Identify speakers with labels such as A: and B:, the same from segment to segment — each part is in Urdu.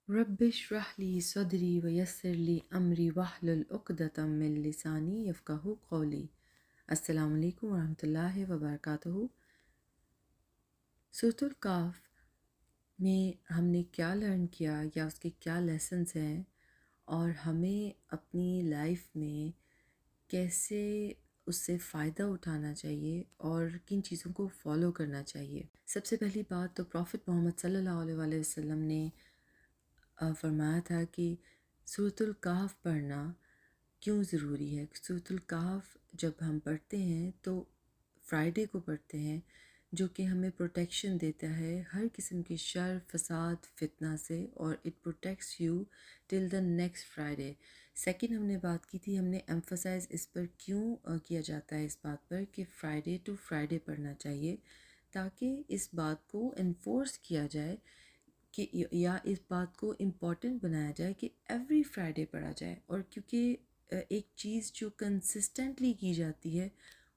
A: رب اشرح لی صدری ویسر لی امری واحلل عقدۃ من لسانی یفقہوا قولی۔ السلام علیکم ورحمۃ اللہ وبرکاتہ۔ سورۃ الکہف میں ہم نے کیا لرن کیا یا اس کے کیا لیسنز ہیں، اور ہمیں اپنی لائف میں کیسے اس سے فائدہ اٹھانا چاہیے اور کن چیزوں کو فالو کرنا چاہیے۔ سب سے پہلی بات تو پروفٹ محمد صلی اللہ علیہ وآلہ وسلم نے فرمایا تھا کہ سورۃ الکہف پڑھنا کیوں ضروری ہے۔ سورۃ الکہف جب ہم پڑھتے ہیں تو فرائیڈے کو پڑھتے ہیں، جو کہ ہمیں پروٹیکشن دیتا ہے ہر قسم کی شر، فساد، فتنہ سے، اور it protects you till the next Friday. Second ہم نے بات کی تھی، ہم نے ایمفسائز اس پر کیوں کیا جاتا ہے اس بات پر کہ فرائیڈے ٹو فرائیڈے پڑھنا چاہیے، تاکہ اس بات کو انفورس کیا جائے کہ یا اس بات کو امپورٹنٹ بنایا جائے کہ ایوری فرائیڈے پڑھا جائے۔ اور کیونکہ ایک چیز جو کنسسٹنٹلی کی جاتی ہے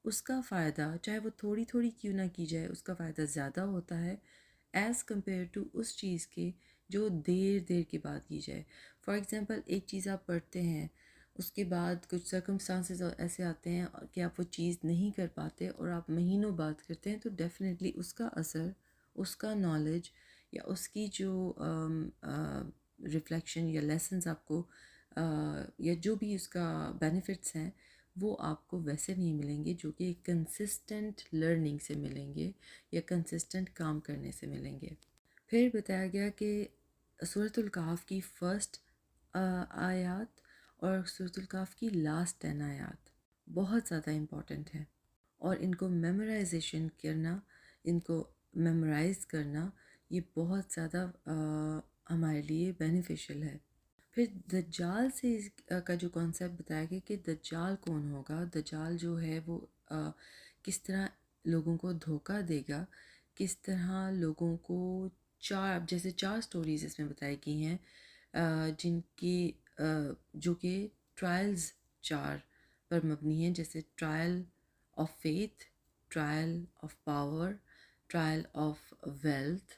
A: اس کا فائدہ، چاہے وہ تھوڑی تھوڑی کیوں نہ کی جائے، اس کا فائدہ زیادہ ہوتا ہے ایز کمپیئر ٹو اس چیز کے جو دیر دیر کے بعد کی جائے۔ فار ایگزامپل، ایک چیز آپ پڑھتے ہیں، اس کے بعد کچھ سرکمسٹانسز ایسے آتے ہیں کہ آپ وہ چیز نہیں کر پاتے اور آپ مہینوں بعد کرتے ہیں، تو ڈیفینیٹلی اس کا اثر، اس کا نالج یا اس کی جو ریفلیکشن یا لیسنز آپ کو یا جو بھی اس کا بینیفٹس ہیں، وہ آپ کو ویسے نہیں ملیں گے جو کہ کنسسٹنٹ لرننگ سے ملیں گے یا کنسسٹنٹ کام کرنے سے ملیں گے۔ پھر بتایا گیا کہ سورۃ الکہف کی فرسٹ آیات اور سورۃ الکہف کی لاسٹ 10 آیات بہت زیادہ امپورٹنٹ ہیں، اور ان کو میمورائزیشن کرنا، ان کو میمورائز کرنا، یہ بہت زیادہ ہمارے لیے بینیفیشیل ہے۔ پھر دجال سے کا جو کانسیپٹ بتایا گیا کہ دجال کون ہوگا، دجال جو ہے وہ کس طرح لوگوں کو دھوکہ دے گا، کس طرح لوگوں کو جیسے 4 سٹوریز اس میں بتائی گئی ہیں، جن کی جو کہ ٹرائلز 4 پر مبنی ہیں، جیسے trial of faith, trial of power, trial of wealth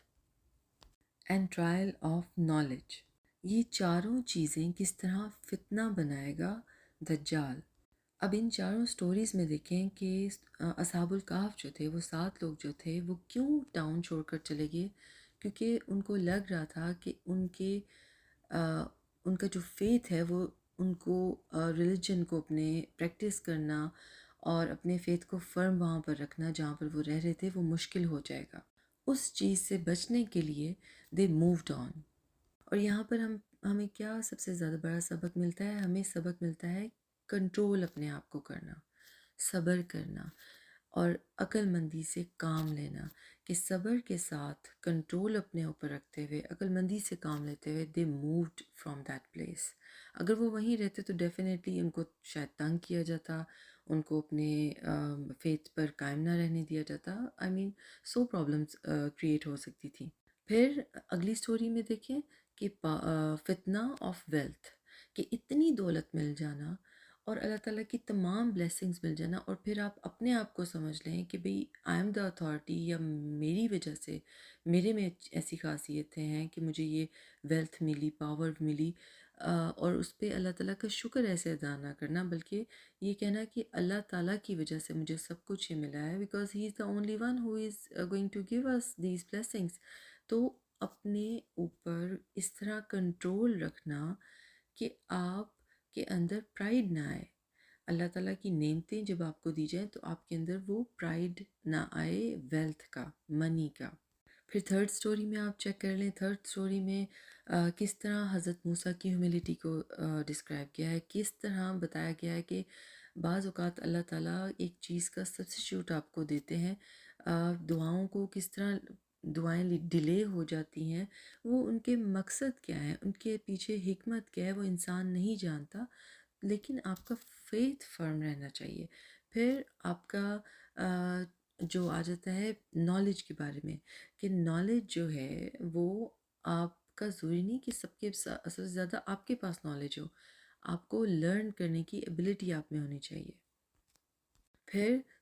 A: and trial of knowledge. یہ چاروں چیزیں کس طرح فتنہ بنائے گا دجال۔ اب ان چاروں سٹوریز میں دیکھیں کہ اصحاب الکہف جو تھے، وہ 7 لوگ جو تھے، وہ کیوں ٹاؤن چھوڑ کر چلے گئے؟ کیونکہ ان کو لگ رہا تھا کہ ان کا جو فیتھ ہے وہ ان کو ریلیجن کو اپنے پریکٹس کرنا اور اپنے فیتھ کو فرم وہاں پر رکھنا جہاں پر وہ رہ رہے تھے، وہ مشکل ہو جائے گا۔ اس چیز سے بچنے کے لیے دے مووڈ آن۔ اور یہاں پر ہمیں کیا سب سے زیادہ بڑا سبق ملتا ہے؟ ہمیں سبق ملتا ہے کنٹرول اپنے آپ کو کرنا، صبر کرنا اور عقل مندی سے کام لینا، کہ صبر کے ساتھ کنٹرول اپنے اوپر رکھتے ہوئے، عقل مندی سے کام لیتے ہوئے دے مووڈ فرام دیٹ پلیس۔ اگر وہ وہیں رہتے تو ڈیفینیٹلی ان کو شاید تنگ کیا جاتا، ان کو اپنے فیتھ پر قائم نہ رہنے دیا جاتا، سو پرابلمس کریٹ ہو سکتی تھیں۔ پھر اگلی سٹوری میں دیکھیں کہ فتنہ آف ویلتھ، کہ اتنی دولت مل جانا اور اللہ تعالیٰ کی تمام بلیسنگز مل جانا، اور پھر آپ اپنے آپ کو سمجھ لیں کہ بھئی آئی ایم دا اتھارٹی، یا میری وجہ سے، میرے میں ایسی خاصیتیں ہیں کہ مجھے یہ ویلتھ ملی، پاور ملی، اور اس پہ اللہ تعالیٰ کا شکر ایسے ادا نہ کرنا، بلکہ یہ کہنا کہ اللہ تعالیٰ کی وجہ سے مجھے سب کچھ یہ ملا ہے، because he is the only one who is going to give us these blessings. تو اپنے اوپر اس طرح کنٹرول رکھنا کہ آپ کے اندر پرائیڈ نہ آئے۔ اللہ تعالیٰ کی نعمتیں جب آپ کو دی جائیں تو آپ کے اندر وہ پرائیڈ نہ آئے ویلتھ کا، منی کا۔ پھر تھرڈ سٹوری میں آپ چیک کر لیں، تھرڈ سٹوری میں کس طرح حضرت موسیٰ کی ہیوملٹی کو ڈسکرائب کیا ہے، کس طرح بتایا گیا ہے کہ بعض اوقات اللہ تعالیٰ ایک چیز کا سبسٹیٹیوٹ آپ کو دیتے ہیں، دعاؤں کو کس طرح دعائیں ڈیلے ہو جاتی ہیں، وہ ان کے مقصد کیا ہے، ان کے پیچھے حکمت کیا ہے، وہ انسان نہیں جانتا، لیکن آپ کا فیتھ فرم رہنا چاہیے۔ پھر آپ کا جو آ جاتا ہے نالج کے بارے میں، کہ نالج جو ہے وہ آپ کا ضروری نہیں کہ سب کے سب سے زیادہ آپ کے پاس نالج ہو، آپ کو لرن کرنے کی ایبلٹی آپ میں ہونی چاہیے۔ پھر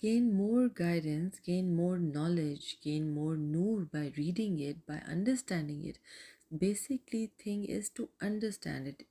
A: Gain more guidance, gain more knowledge, gain more noor by reading it, by understanding it. Basically thing is to understand it.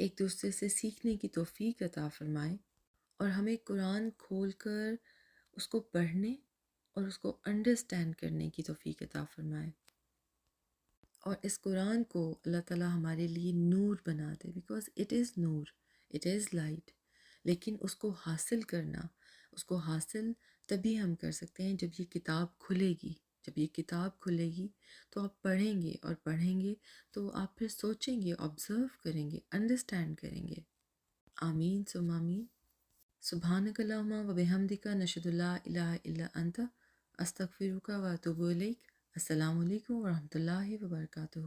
A: ایک دوسرے سے سیکھنے کی توفیق عطا فرمائے، اور ہمیں قرآن کھول کر اس کو پڑھنے اور اس کو انڈرسٹینڈ کرنے کی توفیق عطا فرمائے، اور اس قرآن کو اللہ تعالیٰ ہمارے لیے نور بنا دے، بیکاز اٹ از نور، اٹ از لائٹ. لیکن اس کو حاصل کرنا، اس کو حاصل تبھی ہم کر سکتے ہیں جب یہ کتاب کھلے گی. جب یہ کتاب کھلے گی تو آپ پڑھیں گے، اور پڑھیں گے تو آپ پھر سوچیں گے، آبزرو کریں گے، انڈرسٹینڈ کریں گے. آمین ثم آمین. سبحانک اللہم و بحمدک، نشہد لا الہ الا انت، استغفرک و اتوب الیک. السلام علیکم ورحمۃ اللہ وبرکاتہ.